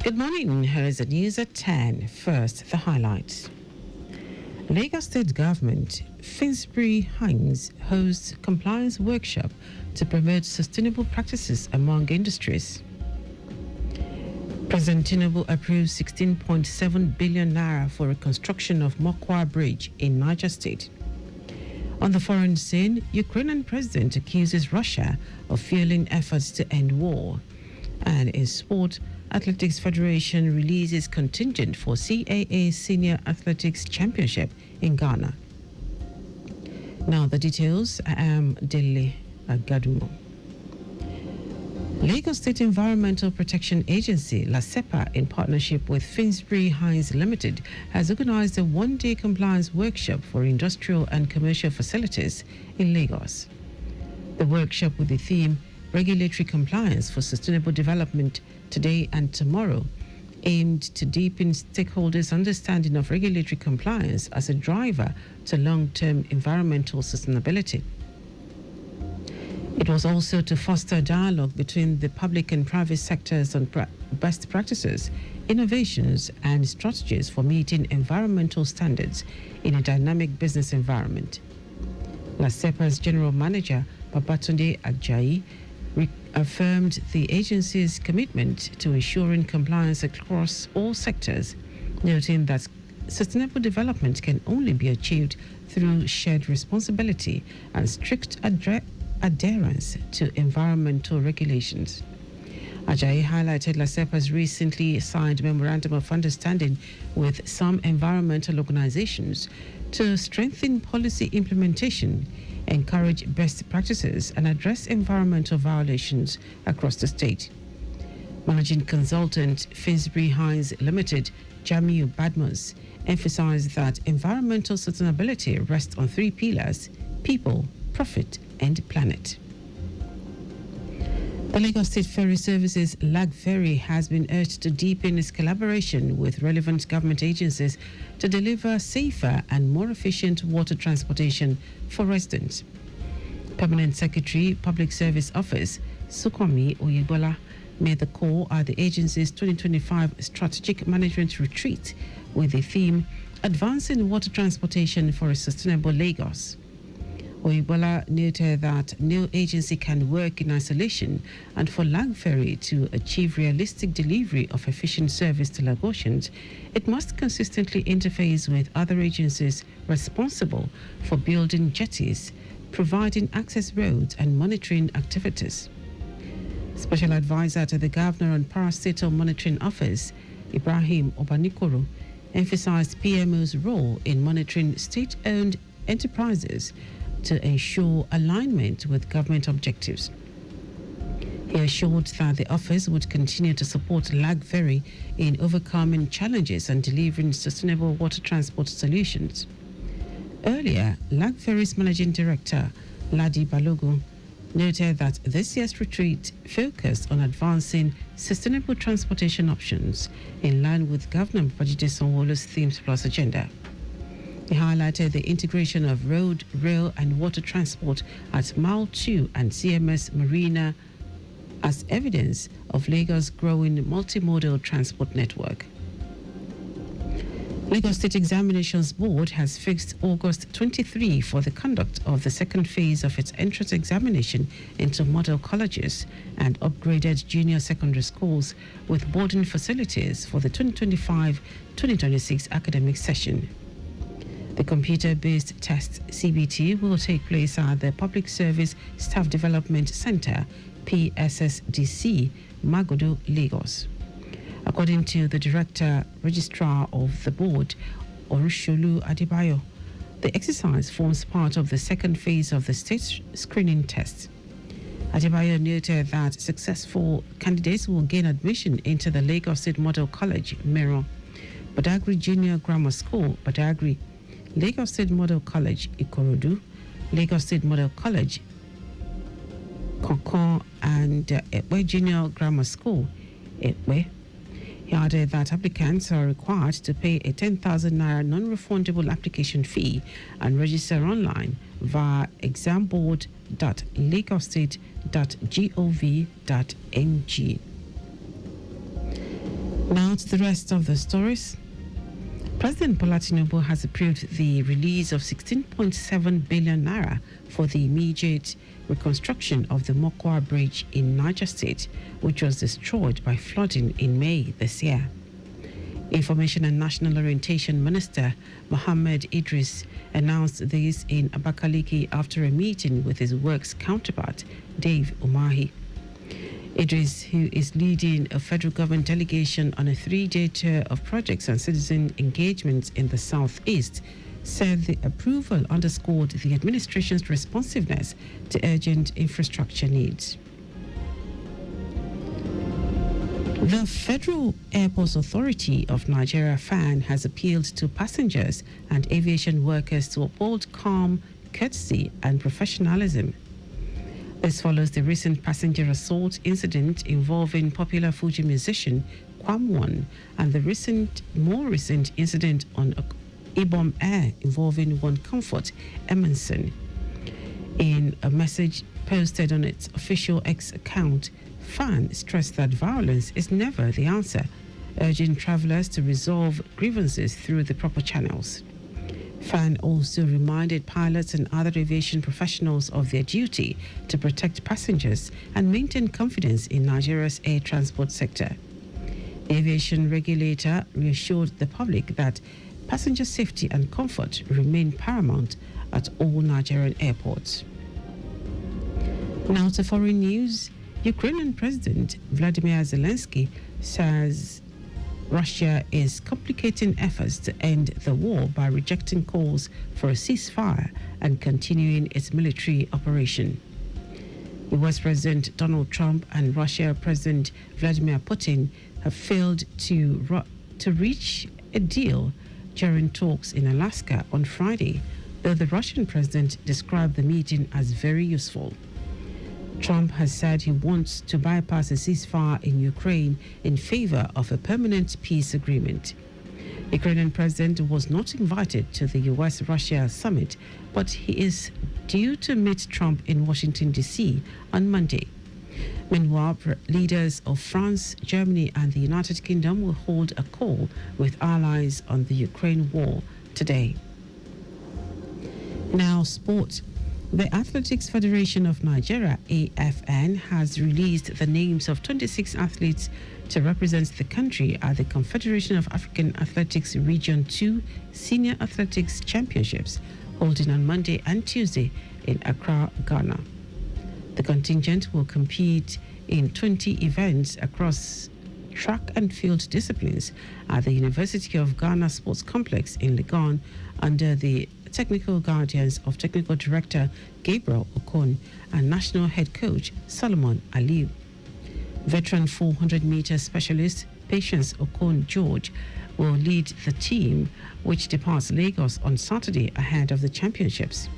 Good morning. Here is the news at 10. First, the highlights. Lagos State Government, Finsbury Hines hosts compliance workshop to promote sustainable practices among industries. President Tinubu approves 16.7 billion naira for reconstruction of Mokwa Bridge in Niger State. On the foreign scene, Ukrainian president accuses Russia of fueling efforts to end war. And in sport, Athletics Federation releases contingent for CAA Senior Athletics Championship in Ghana. Now the details. I am Dele Agadumo. Lagos State Environmental Protection Agency, LASEPA, in partnership with Finsbury Hines Limited, has organized a one-day compliance workshop for industrial and commercial facilities in Lagos. The workshop with the theme Regulatory Compliance for Sustainable Development Today and Tomorrow aimed to deepen stakeholders' understanding of regulatory compliance as a driver to long-term environmental sustainability. It was also to foster dialogue between the public and private sectors on best practices, innovations, and strategies for meeting environmental standards in a dynamic business environment. LASEPA's General Manager, Babatunde Ajayi, affirmed the agency's commitment to ensuring compliance across all sectors, noting that sustainable development can only be achieved through shared responsibility and strict adherence to environmental regulations. Ajayi highlighted LASEPA's recently signed Memorandum of Understanding with some environmental organizations to strengthen policy implementation, encourage best practices, and address environmental violations across the state. Managing Consultant Finsbury Hines Limited, Jamiu Badmus, emphasized that environmental sustainability rests on three pillars: people, profit, and planet. The Lagos State Ferry Services LAG Ferry has been urged to deepen its collaboration with relevant government agencies to deliver safer and more efficient water transportation for residents. Permanent Secretary, Public Service Office, Sukomi Oyebola, made the call at the agency's 2025 Strategic Management Retreat with the theme Advancing Water Transportation for a Sustainable Lagos. Oyebola noted that no agency can work in isolation, and for LAG Ferry to achieve realistic delivery of efficient service to Lagosians, it must consistently interface with other agencies responsible for building jetties, providing access roads, and monitoring activities. Special Advisor to the Governor on Parastatal Monitoring Office, Ibrahim Obanikoro, emphasized PMO's role in monitoring state-owned enterprises to ensure alignment with government objectives. He assured that the office would continue to support LAG Ferry in overcoming challenges and delivering sustainable water transport solutions. Earlier, LAG Ferry's Managing Director, Ladi Balogun, noted that this year's retreat focused on advancing sustainable transportation options in line with Governor Babajide Sanwo-Olu's Themes Plus agenda. He highlighted the integration of road, rail, and water transport at Mile 2 and CMS Marina as evidence of Lagos' growing multimodal transport network. Lagos State Examinations Board has fixed August 23 for the conduct of the second phase of its entrance examination into model colleges and upgraded junior secondary schools with boarding facilities for the 2025-2026 academic session. The computer-based test CBT will take place at the Public Service Staff Development Center, PSSDC, Magodo, Lagos. According to the Director Registrar of the Board, Orusholu Adebayo, the exercise forms part of the second phase of the state screening test. Adebayo noted that successful candidates will gain admission into the Lagos State Model College, Mero, Badagry Junior Grammar School, Badagry, Lagos State Model College, Ikorodu, Lagos State Model College, Kokon, and Ekwe Junior Grammar School, Ekwe. He added that applicants are required to pay a 10,000 naira non-refundable application fee and register online via examboard.lagosstate.gov.ng. Now to the rest of the stories. President Bola Tinubu has approved the release of 16.7 billion naira for the immediate reconstruction of the Mokwa Bridge in Niger State, which was destroyed by flooding in May this year. Information and National Orientation Minister Mohammed Idris announced this in Abakaliki after a meeting with his works counterpart, Dave Umahi. Idris, who is leading a federal government delegation on a 3-day tour of projects and citizen engagements in the southeast, said the approval underscored the administration's responsiveness to urgent infrastructure needs. The Federal Airports Authority of Nigeria, FAN, has appealed to passengers and aviation workers to uphold calm, courtesy, and professionalism. This follows the recent passenger assault incident involving popular Fuji musician Kwamwon and the more recent incident on Ibom Air involving One Comfort Emerson. In a message posted on its official X account, FAN stressed that violence is never the answer, urging travelers to resolve grievances through the proper channels. FAN also reminded pilots and other aviation professionals of their duty to protect passengers and maintain confidence in Nigeria's air transport sector. The aviation regulator reassured the public that passenger safety and comfort remain paramount at all Nigerian airports. Now to foreign news. Ukrainian President Vladimir Zelensky says Russia is complicating efforts to end the war by rejecting calls for a ceasefire and continuing its military operation. US President Donald Trump and Russia President Vladimir Putin have failed to reach a deal during talks in Alaska on Friday, though the Russian president described the meeting as very useful. Trump has said he wants to bypass a ceasefire in Ukraine in favor of a permanent peace agreement. The Ukrainian president was not invited to the US-Russia summit, but he is due to meet Trump in Washington, D.C. on Monday. Meanwhile, leaders of France, Germany, and the United Kingdom will hold a call with allies on the Ukraine war today. Now, sport. The Athletics Federation of Nigeria, AFN, has released the names of 26 athletes to represent the country at the Confederation of African Athletics Region 2 Senior Athletics Championships, holding on Monday and Tuesday in Accra, Ghana. The contingent will compete in 20 events across track and field disciplines at the University of Ghana Sports Complex in Legon under the technical guardians of Technical Director Gabriel Okon and National Head Coach Solomon Aliu. Veteran 400-meter specialist Patience Okon George will lead the team, which departs Lagos on Saturday ahead of the championships.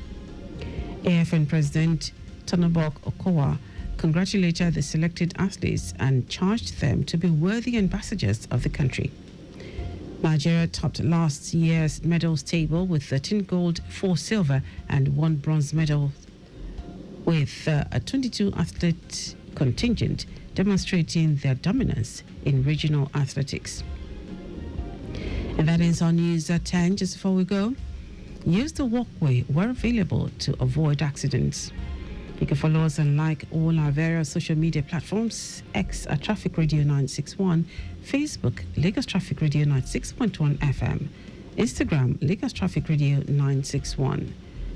AFN President Tonobok Okowa congratulated the selected athletes and charged them to be worthy ambassadors of the country. Nigeria topped last year's medals table with 13 gold, 4 silver, and 1 bronze medal, with a 22-athlete contingent demonstrating their dominance in regional athletics. And that ends our news at 10. Just before we go, use the walkway where available to avoid accidents. You can follow us and like all our various social media platforms: X at Traffic Radio 961, Facebook Lagos Traffic Radio 96.1 FM, Instagram Lagos Traffic Radio 961.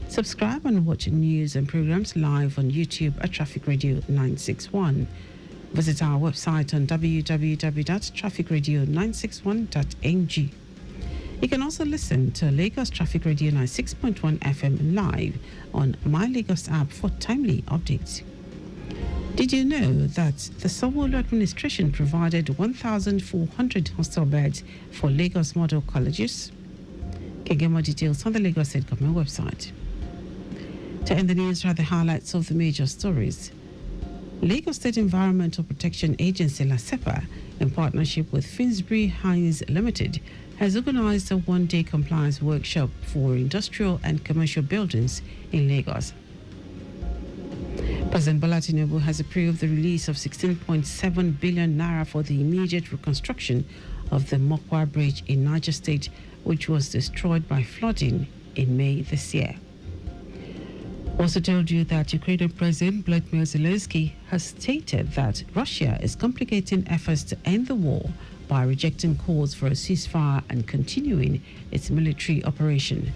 Subscribe and watch news and programs live on YouTube at Traffic Radio 961. Visit our website on www.trafficradio961.ng. You can also listen to Lagos Traffic Radio 96.1 FM live on My Lagos app for timely updates. Did you know that the Sanwo-Olu administration provided 1,400 hostel beds for Lagos model colleges? You can get more details on the Lagos State Government website. To end the news, are the highlights of the major stories. Lagos State Environmental Protection Agency, LASEPA, in partnership with Finsbury Hines Limited, has organized a one-day compliance workshop for industrial and commercial buildings in Lagos. President Bola Tinubu has approved the release of 16.7 billion naira for the immediate reconstruction of the Mokwa Bridge in Niger State, which was destroyed by flooding in May this year. Also told you that Ukrainian President Vladimir Zelensky has stated that Russia is complicating efforts to end the war by rejecting calls for a ceasefire and continuing its military operation.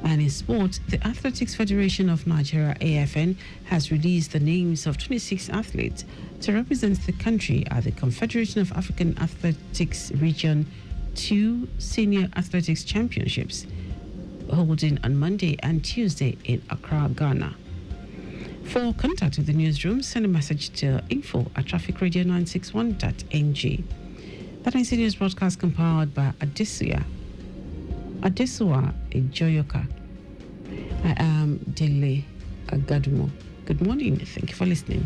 And in sport, the Athletics Federation of Nigeria, AFN, has released the names of 26 athletes to represent the country at the Confederation of African Athletics Region 2 Senior Athletics Championships, holding on Monday and Tuesday in Accra, Ghana. For contact with the newsroom, send a message to info@trafficradio961.ng. That is the news broadcast compiled by Adesua Ejoyoka. I am Dele Agadumo. Good morning. Thank you for listening.